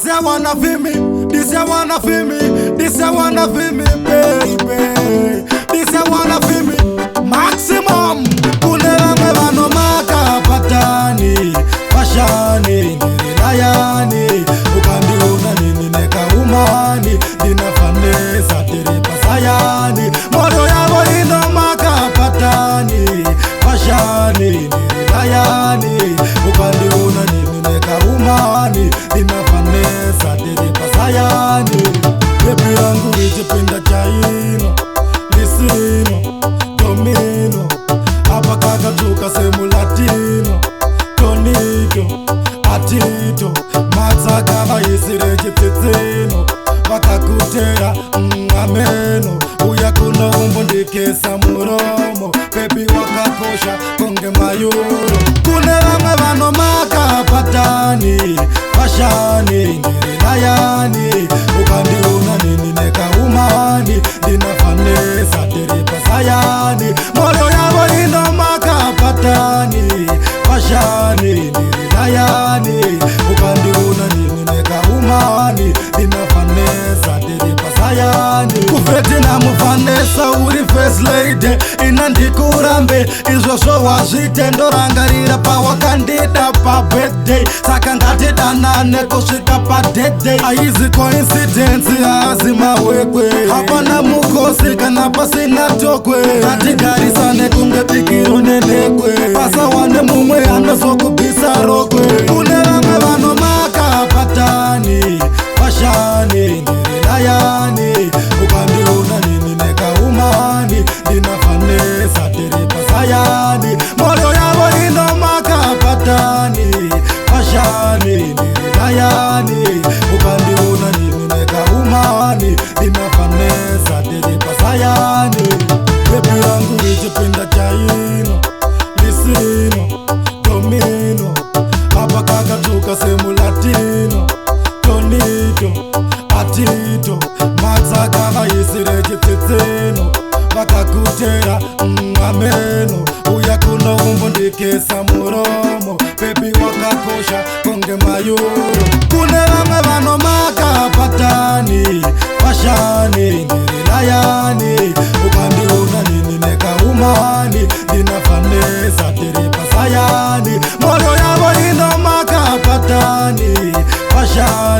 I wanna feel me, this I wanna feel me, this I wanna feel me, baby. This I wanna feel me, maximum. Kunela mevano maka patani, fashani, nilayani. Ukandiuna nini neka umani, dinafanesa tere pasayani. Moro yavo ino maka patani, fashani, nilayani. Ukandiuna nini neka umani, dinafanesa tere pasayani. Baby yangu ichipinda chaino, lisino, domino. Apa kaka tuka semu latino, tonito, atito. Mataka vaisire chiptitsino, vakakutera ameno. Uya kuno umbundikesa muromo, baby wakakosha konge mayuro. Kunera mevano maka patani, fashani, nilayani. Ukandiuna nini neka umani, dinafanesa tere pasayani. Moro yavo ino maka patani, fashani, nilayani. Ukandiuna nini neka umani, dinafanesa tere pasayani. Kufeti na mufanesa uri first lady, inandikurambe izvo zvo wazvitendo rangarira pawakandida pa birthday. Saka ngatidanane kusvika pa dead day. Aizi coincidence hazi mawekwe, hapana mukosi kana pasina tokwe. Ngatigarisane kunge bigiro nenekwe, pasawane mumwe anozokubisa rokwe. Kune vamwe vanomaka patani, fashani, nilayani. Ukandiuna nini neka umani, dinafanesa tere pasayani. Moro yavo ino maka patani, fashani, nilayani. Ukandiuna nini neka umani, dinafanesa tere pasayani. Baby yangu ichipinda chaino, lisino, domino. Apa kaka tuka semu latino, tonito, atito. Mataka vaisire chiptitsino, vakakutera ameno. Uya kuno umbundikesa muromo, baby wakakosha konge mayuro. Kune vamwe vanomaka patani, fashani, nilayani. Ukandiuna nini neka umani, dinafanesa tere pasayani. Moro yavo ino maka patani, fashani.